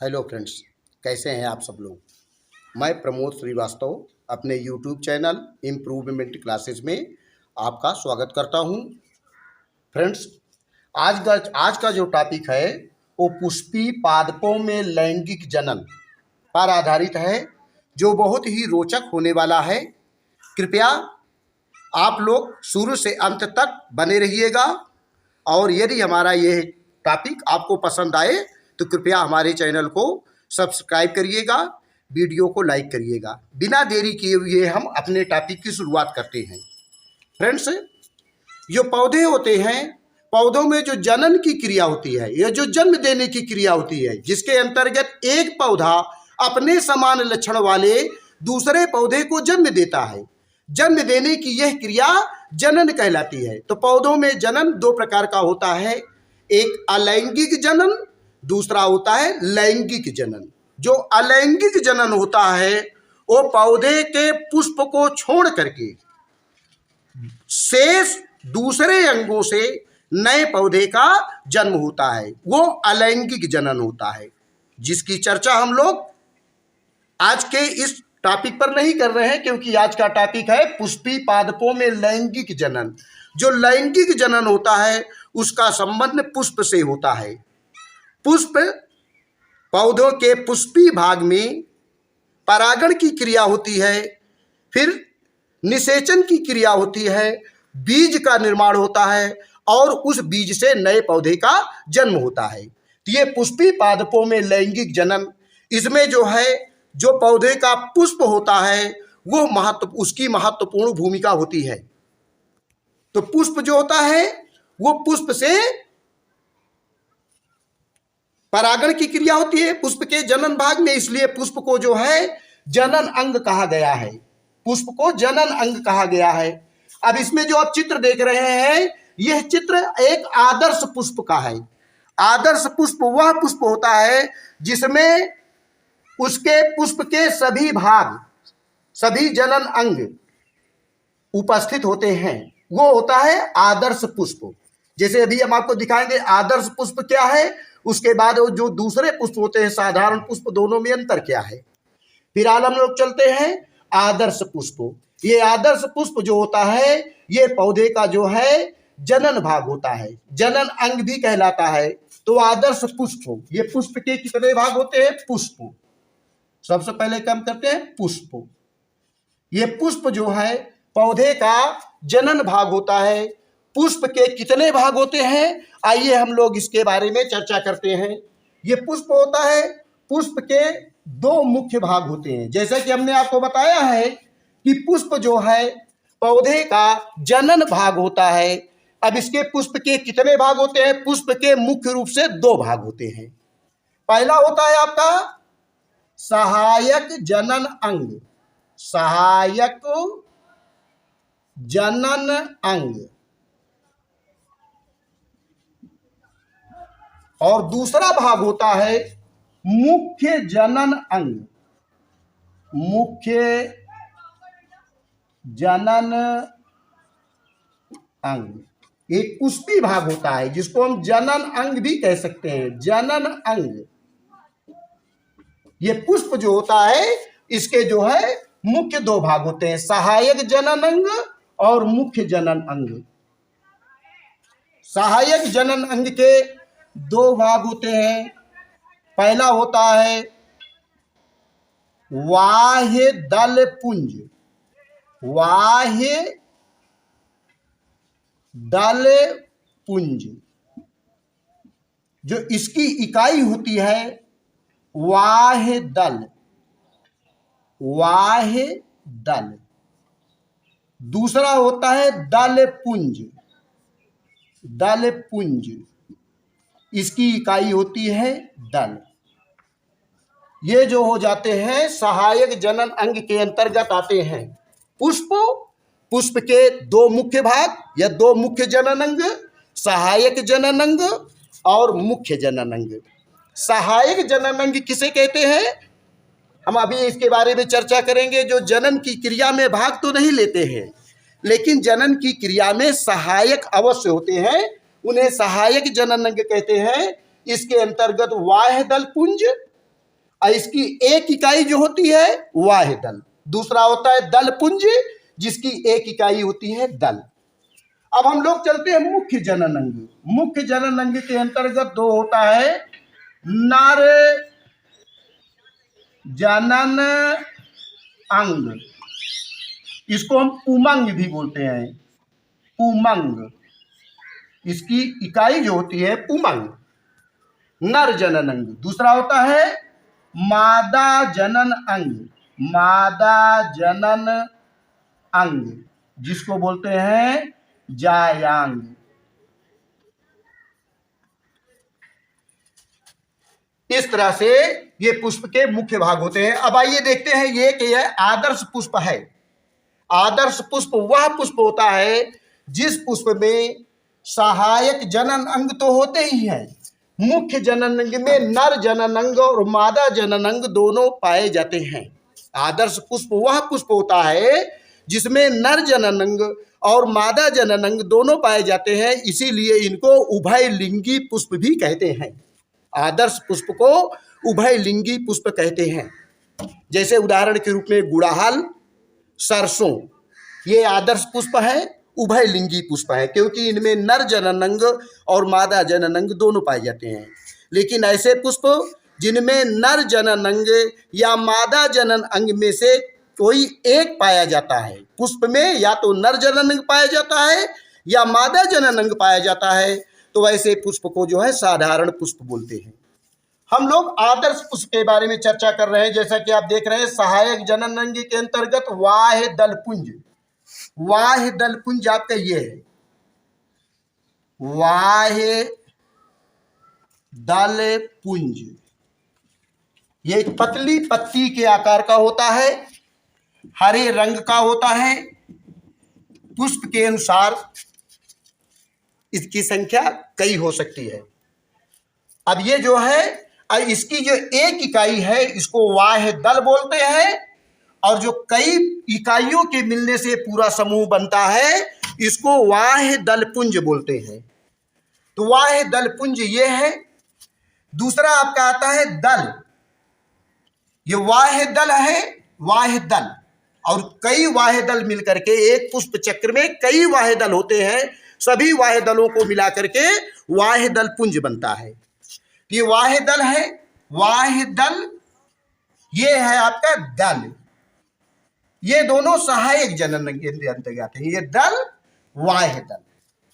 Hello friends, कैसे हैं आप सब लोग। मैं प्रमोद श्रीवास्तव अपने यूट्यूब चैनल इम्प्रूवमेंट क्लासेस में आपका स्वागत करता हूं। फ्रेंड्स, आज का जो टॉपिक है वो पुष्पी पादपों में लैंगिक जनन पर आधारित है, जो बहुत ही रोचक होने वाला है। कृपया आप लोग शुरू से अंत तक बने रहिएगा और यदि हमारा ये टॉपिक आपको पसंद आए तो कृपया हमारे चैनल को सब्सक्राइब करिएगा, वीडियो को लाइक करिएगा। बिना देरी किए हुए हम अपने टॉपिक की शुरुआत करते हैं। फ्रेंड्स, जो पौधे होते हैं, पौधों में जो जनन की क्रिया होती है, यह जो जन्म देने की क्रिया होती है, जिसके अंतर्गत एक पौधा अपने समान लक्षण वाले दूसरे पौधे को जन्म देता है। जन्म देने की यह क्रिया जनन कहलाती है। तो पौधों में जनन दो प्रकार का होता है, एक अलैंगिक जनन, दूसरा होता है लैंगिक जनन। जो अलैंगिक जनन होता है वो पौधे के पुष्प को छोड़ करके शेष दूसरे अंगों से नए पौधे का जन्म होता है, वो अलैंगिक जनन होता है, जिसकी चर्चा हम लोग आज के इस टॉपिक पर नहीं कर रहे हैं, क्योंकि आज का टॉपिक है पुष्पी पादपों में लैंगिक जनन। जो लैंगिक जनन होता है उसका संबंध पुष्प से होता है। पुष्प, पौधों के पुष्पी भाग में परागण की क्रिया होती है, फिर निषेचन की क्रिया होती है, बीज का निर्माण होता है और उस बीज से नए पौधे का जन्म होता है। तो ये पुष्पी पादपों में लैंगिक जनन, इसमें जो है जो पौधे का पुष्प होता है वो उसकी महत्वपूर्ण भूमिका होती है। तो पुष्प जो होता है वो पुष्प से परागण की क्रिया होती है पुष्प के जनन भाग में, इसलिए पुष्प को जो है जनन अंग कहा गया है। पुष्प को जनन अंग कहा गया है। अब इसमें जो आप चित्र देख रहे हैं, यह चित्र एक आदर्श पुष्प का है। आदर्श पुष्प वह पुष्प होता है जिसमें उसके पुष्प के सभी भाग, सभी जनन अंग उपस्थित होते हैं, वो होता है आदर्श पुष्प। जैसे अभी हम आपको दिखाएंगे आदर्श पुष्प क्या है, उसके बाद जो दूसरे पुष्प होते हैं साधारण पुष्प, दोनों में अंतर क्या है। फिर हम लोग चलते हैं आदर्श पुष्प। ये आदर्श पुष्प जो होता है ये पौधे का जो है जनन भाग होता है, जनन अंग भी कहलाता है। तो आदर्श पुष्प, ये पुष्प के कितने भाग होते हैं? पुष्प। सबसे पहले कम करते हैं पुष्प। ये पुष्प जो है पौधे का जनन भाग होता है। पुष्प के कितने भाग होते हैं, आइए हम लोग इसके बारे में चर्चा करते हैं। ये पुष्प होता है, पुष्प के दो मुख्य भाग होते हैं। जैसा कि हमने आपको बताया है कि पुष्प जो है पौधे का जनन भाग होता है। अब इसके पुष्प के कितने भाग होते हैं? पुष्प के मुख्य रूप से दो भाग होते हैं। पहला होता है आपका सहायक जनन अंग, सहायक जनन अंग, और दूसरा भाग होता है मुख्य जनन अंग, मुख्य जनन अंग। एक पुष्पी भाग होता है जिसको हम जनन अंग भी कह सकते हैं, जनन अंग। ये पुष्प जो होता है इसके जो है मुख्य दो भाग होते हैं, सहायक जनन अंग और मुख्य जनन अंग। सहायक जनन अंग के दो भाग होते हैं। पहला होता है बाह्य दल पुंज, बाह्य दल पुंज, जो इसकी इकाई होती है बाह्य दल, बाह्य दल। दूसरा होता है दल पुंज, दल पुंज, इसकी इकाई होती है दल। ये जो हो जाते हैं सहायक जनन अंग के अंतर्गत आते हैं। पुष्प, पुष्प के दो मुख्य भाग या दो मुख्य जनन अंग, सहायक जनन अंग और मुख्य जनन अंग। सहायक जनन अंग किसे कहते हैं, हम अभी इसके बारे में चर्चा करेंगे। जो जनन की क्रिया में भाग तो नहीं लेते हैं, लेकिन जनन की क्रिया में सहायक अवश्य होते हैं, उन्हें सहायक जनन अंग कहते हैं। इसके अंतर्गत बाह्य दल पुंज और इसकी एक इकाई जो होती है वाह दल। दूसरा होता है दल पुंज, जिसकी एक इकाई होती है दल। अब हम लोग चलते हैं मुख्य जनन अंग। मुख्य जनन अंग के अंतर्गत दो होता है नर जनन अंग, इसको हम पुमंग भी बोलते हैं, पुमंग। इसकी इकाई जो होती है पुमंग, नर जनन अंग। दूसरा होता है मादा जनन अंग, मादा जनन अंग, जिसको बोलते हैं जायांग। इस तरह से ये पुष्प के मुख्य भाग होते हैं। अब आइए देखते हैं ये कि यह आदर्श पुष्प है। आदर्श पुष्प वह पुष्प होता है जिस पुष्प में सहायक जनन अंग तो होते ही हैं, मुख्य जनन अंग में नर जनन अंग और मादा जनन अंग दोनों पाए जाते हैं। आदर्श पुष्प वह पुष्प होता है जिसमें नर जनन अंग और मादा जनन अंग दोनों पाए जाते हैं, इसीलिए इनको उभयलिंगी पुष्प भी कहते हैं। आदर्श पुष्प को उभयलिंगी पुष्प कहते हैं। जैसे उदाहरण के रूप में गुड़हल, सरसों, ये आदर्श पुष्प है, उभयलिंगी पुष्प है, क्योंकि इनमें नर जनन अंग और मादा जनन अंग दोनों पाए जाते हैं। लेकिन ऐसे पुष्प जिनमें नर जनन अंग या मादा जनन अंग में से कोई एक पाया जाता है, पुष्प में या तो नर जनन अंग पाया जाता है या मादा जनन अंग पाया जाता है, तो वैसे पुष्प को जो है साधारण पुष्प बोलते हैं। हम लोग आदर्श पुष्प के बारे में चर्चा कर रहे हैं। जैसा कि आप देख रहे हैं सहायक जनन अंग के अंतर्गत वाह दल पुंज, वाह दल पुंज आपका ये है, वाह दल पुंज। ये एक पतली पत्ती के आकार का होता है, हरे रंग का होता है। पुष्प के अनुसार इसकी संख्या कई हो सकती है। अब ये जो है, इसकी जो एक इकाई है इसको वाह दल बोलते हैं, और जो कई इकाइयों के मिलने से पूरा समूह बनता है इसको वाह दल पुंज बोलते हैं। तो वाह दल पुंज ये है। दूसरा आपका आता है दल, ये वाह दल है, वाह दल, और कई वाह दल मिलकर के एक पुष्प चक्र में कई वाह दल होते हैं, सभी वाह दलों को मिला करके वाह दल पुंज बनता है। ये वाह दल है, वाह दल, ये है आपका दल। ये दोनों सहायक जनन अंग के अंतर्गत है। ये दल, वाह दल,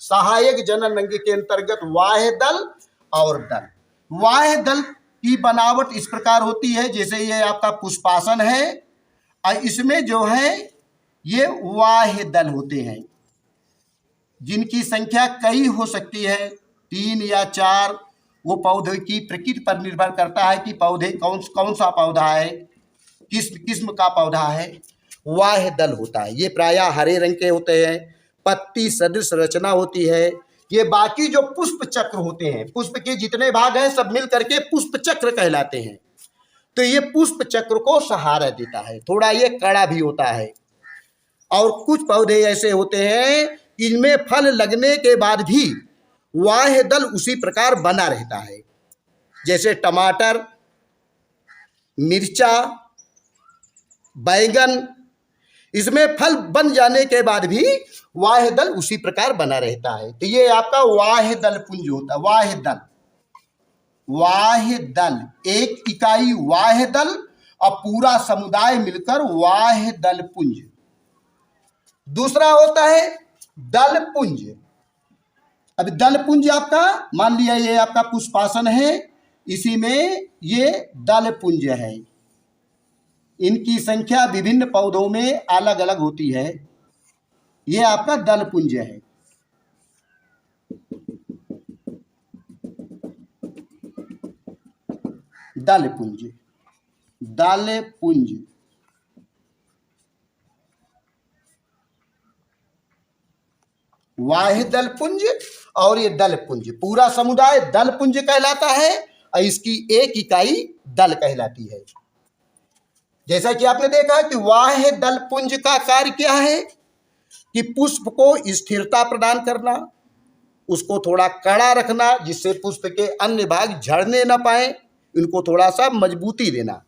सहायक जनन अंग के अंतर्गत वाह दल और दल। वाह दल की बनावट इस प्रकार होती है, जैसे ये आपका पुष्पासन है और इसमें जो है ये वाह दल होते हैं, जिनकी संख्या कई हो सकती है, 3 या 4। वो पौधे की प्रकृति पर निर्भर करता है कि पौधे कौन सा पौधा है, किस किस्म का पौधा है। वाह दल होता है। ये प्रायः हरे रंग के होते हैं, पत्ती सदृश रचना होती है। ये बाकी जो पुष्प चक्र होते हैं, पुष्प के जितने भाग हैं सब मिल करके पुष्प चक्र कहलाते हैं। तो ये पुष्प चक्र को सहारा देता है, थोड़ा ये कड़ा भी होता है। और कुछ पौधे ऐसे होते हैं इनमें फल लगने के बाद भी वाह दल उसी प्रकार बना रहता है, जैसे टमाटर, मिर्चा, बैंगन, इसमें फल बन जाने के बाद भी वाह दल उसी प्रकार बना रहता है। तो ये आपका वाह दल पुंज होता है। वाह दल, वाह दल, एक इकाई वाह दल और पूरा समुदाय मिलकर वाह दल पुंज। दूसरा होता है दल पुंज। अब दल पुंज आपका मान लिया ये आपका पुष्पासन है, इसी में ये दल पुंज है। इनकी संख्या विभिन्न पौधों में अलग अलग होती है। ये आपका दल पुंज है। दल पुंज, दल पुंज, वाह दल पुंज और ये दल पुंज, पूरा समुदाय दल पुंज कहलाता है और इसकी एक इकाई दल कहलाती है। जैसा कि आपने देखा कि वाह दल पुंज का कार्य क्या है कि पुष्प को स्थिरता प्रदान करना, उसको थोड़ा कड़ा रखना जिससे पुष्प के अन्य भाग झड़ने न पाए, इनको थोड़ा सा मजबूती देना।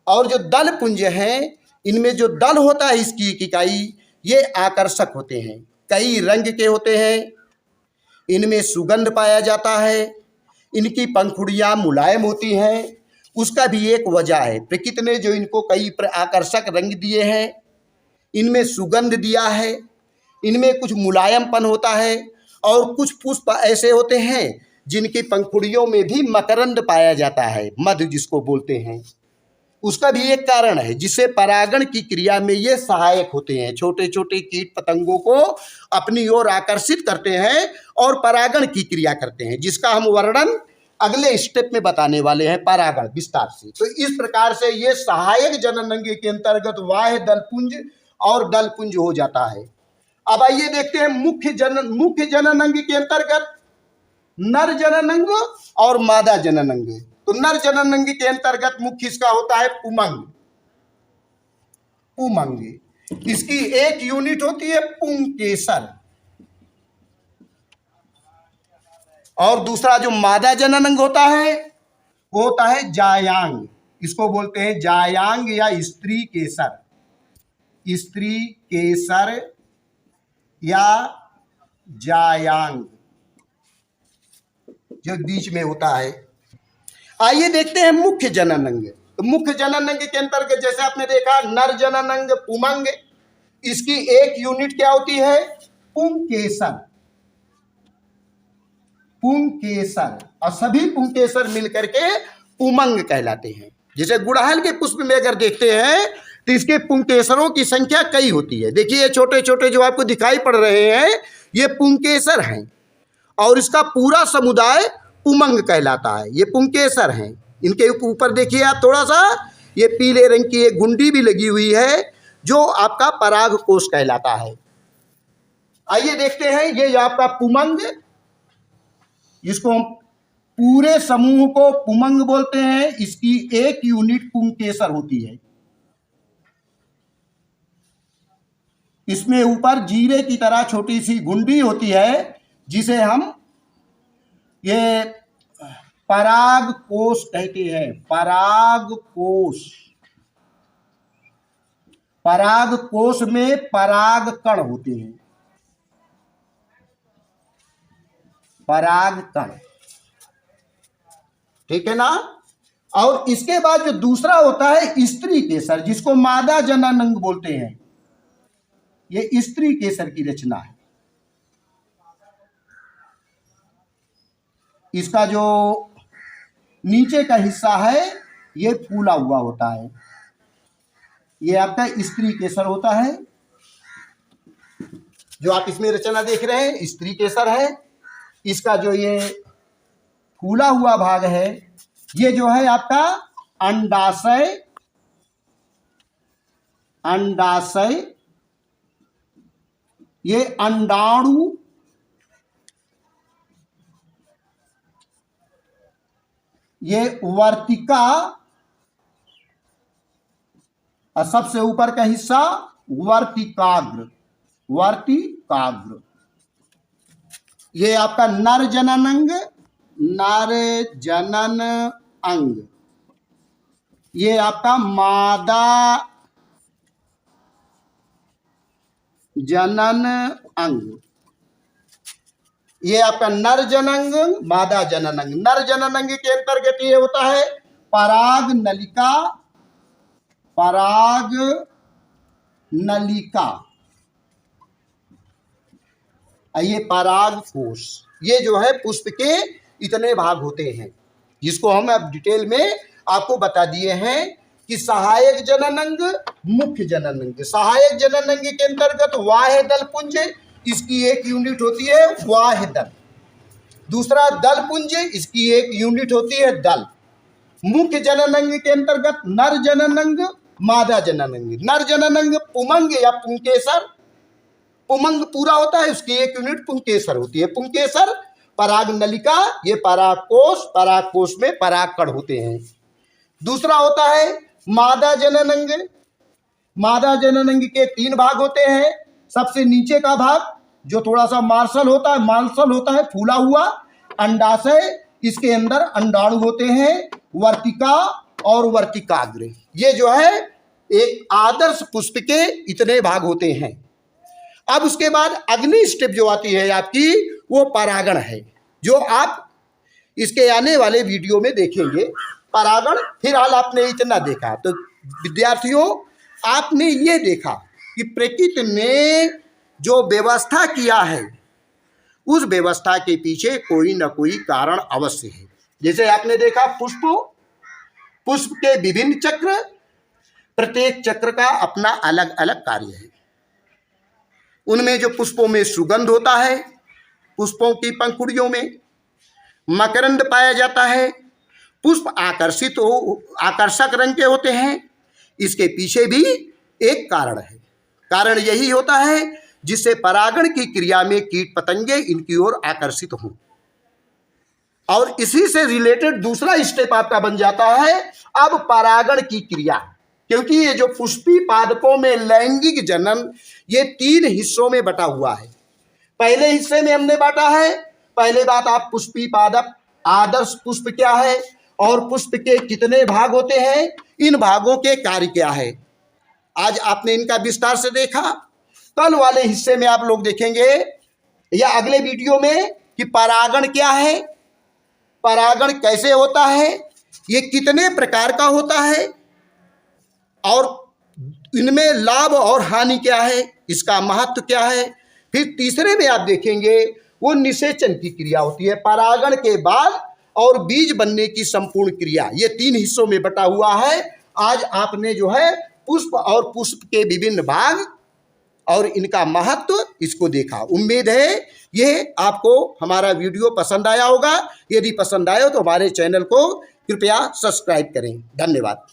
और जो दल पुंज हैं, इनमें जो दल होता है इसकी एक इकाई, ये आकर्षक होते हैं, कई रंग के होते हैं, इनमें सुगंध पाया जाता है, इनकी पंखुड़ियाँ मुलायम होती हैं। उसका भी एक वजह है, प्रकृति ने जो इनको कई आकर्षक रंग दिए हैं, इनमें सुगंध दिया है, इनमें कुछ मुलायमपन होता है। और कुछ पुष्प ऐसे होते हैं जिनकी पंखुड़ियों में भी मकरंद पाया जाता है, मधु जिसको बोलते हैं। उसका भी एक कारण है, जिससे परागण की क्रिया में ये सहायक होते हैं, छोटे छोटे कीट पतंगों को अपनी ओर आकर्षित करते हैं और परागण की क्रिया करते हैं, जिसका हम वर्णन अगले स्टेप में बताने वाले हैं परागण विस्तार से। तो इस प्रकार से ये सहायक जननांग के अंतर्गत बाह्य दलपुंज और दलपुंज हो जाता है। अब आइए देखते हैं मुख्य जननांग के अंतर्गत नर जननांग और मादा जननांग। तो नर जननांग के अंतर्गत मुख्य इसका होता है पुमंग। पुमंग इसकी एक यूनिट होती है पुंकेसर, और दूसरा जो मादा जननांग होता है वो होता है जायांग। इसको बोलते हैं जायांग या स्त्री केसर, स्त्री केसर या जायांग, जो बीच में होता है। आइए देखते हैं मुख्य जननांग। तो मुख्य जननांग के अंतर्गत जैसे आपने देखा नर जननांग पुमंग, इसकी एक यूनिट क्या होती है पुंकेसर। पुंकेसर, और सभी पुंकेसर मिलकर के पुमंग कहलाते हैं। जैसे गुड़हल के पुष्प में अगर देखते हैं तो इसके पुंकेसरों की संख्या कई होती है। देखिए छोटे छोटे जो आपको दिखाई पड़ रहे हैं ये पुंकेसर हैं, और इसका पूरा समुदाय पुमंग कहलाता है। ये पुंकेसर हैं। इनके ऊपर देखिए आप थोड़ा सा, ये पीले रंग की एक गुंडी भी लगी हुई है जो आपका पराग कोश कहलाता है। आइए देखते हैं ये आपका पुमंग, जिसको हम पूरे समूह को पुमंग बोलते हैं, इसकी एक यूनिट पुंकेसर होती है। इसमें ऊपर जीरे की तरह छोटी सी गुंडी होती है जिसे हम ये पराग कोश कहते हैं। पराग कोश, पराग कोश में पराग कण होते हैं, पराग कण, ठीक है ना। और इसके बाद जो दूसरा होता है स्त्री केसर, जिसको मादा जननांग बोलते हैं, ये स्त्री केसर की रचना है। इसका जो नीचे का हिस्सा है ये फूला हुआ होता है, ये आपका स्त्री केसर होता है। जो आप इसमें रचना देख रहे हैं स्त्री केसर है। इसका जो ये फूला हुआ भाग है ये जो है आपका अंडाशय, अंडाशय, ये अंडाणु, ये वर्तिका, और सबसे ऊपर का हिस्सा वर्तिकाग्र, वर्तिकाग्र। ये आपका नर जननांग, नर जनन अंग। ये आपका मादा जनन अंग। ये आपका नर जननांग, मादा जननांग। नर जननांग के अंतर्गत ये होता है पराग नलिका, पराग नलिका, ये पराग कोश। ये जो है पुष्प के इतने भाग होते हैं, जिसको हम अब डिटेल में आपको बता दिए हैं कि सहायक जननांग, मुख्य जननांग। सहायक जननांग के अंतर्गत बाह्य दलपुंज, इसकी एक यूनिट होती है बाह्य दल। दूसरा दलपुंज, इसकी एक यूनिट होती है दल। मुख्य जननांग के अंतर्गत नर जननांग, मादा जननांग। नर जननांग पुमंग या पुंकेसर, पुमंग पूरा होता है, उसकी एक यूनिट पुंकेसर होती है। पुंकेसर, पराग नलिका, ये परागकोश, परागकोश में परागकण होते हैं। दूसरा होता है मादा जननांग। मादा जननांग के 3 भाग होते हैं। सबसे नीचे का भाग जो थोड़ा सा मार्शल होता है, फूला हुआ अंडाशय, इसके अंदर अंडाणु होते हैं, वर्तिका और वर्तिकाग्र। ये जो है एक आदर्श पुष्प के इतने भाग होते हैं। अब उसके बाद अगली स्टेप जो आती है आपकी, वो परागण है, जो आप इसके आने वाले वीडियो में देखेंगे। परागण फिलहाल आपने इतना देखा। तो विद्यार्थियों, आपने ये देखा कि प्रकृति ने जो व्यवस्था किया है, उस व्यवस्था के पीछे कोई न कोई कारण अवश्य है। जैसे आपने देखा पुष्प के विभिन्न चक्र, प्रत्येक चक्र का अपना अलग अलग कार्य है। उनमें जो पुष्पों में सुगंध होता है, पुष्पों की पंखुड़ियों में मकरंद पाया जाता है, पुष्प आकर्षक रंग के होते हैं। इसके पीछे भी एक कारण है। कारण यही होता है जिससे परागण की क्रिया में कीट पतंगे इनकी ओर आकर्षित हों। और इसी से रिलेटेड दूसरा स्टेप आपका बन जाता है अब परागण की क्रिया। क्योंकि ये जो पुष्पी पादपों में लैंगिक जनन, ये 3 हिस्सों में बटा हुआ है। पहले हिस्से में हमने बांटा है, पहले बात आप पुष्पी पादप, आदर्श पुष्प क्या है और पुष्प के कितने भाग होते हैं, इन भागों के कार्य क्या है, आज आपने इनका विस्तार से देखा। कल वाले हिस्से में आप लोग देखेंगे या अगले वीडियो में कि परागण क्या है, परागण कैसे होता है, ये कितने प्रकार का होता है और इनमें लाभ और हानि क्या है, इसका महत्व क्या है। फिर तीसरे में आप देखेंगे वो निषेचन की क्रिया होती है, परागण के बाद और बीज बनने की संपूर्ण क्रिया। ये 3 हिस्सों में बटा हुआ है। आज आपने जो है पुष्प और पुष्प के विभिन्न भाग और इनका महत्व इसको देखा। उम्मीद है ये आपको हमारा वीडियो पसंद आया होगा। यदि पसंद आया तो हमारे चैनल को कृपया सब्सक्राइब करें। धन्यवाद।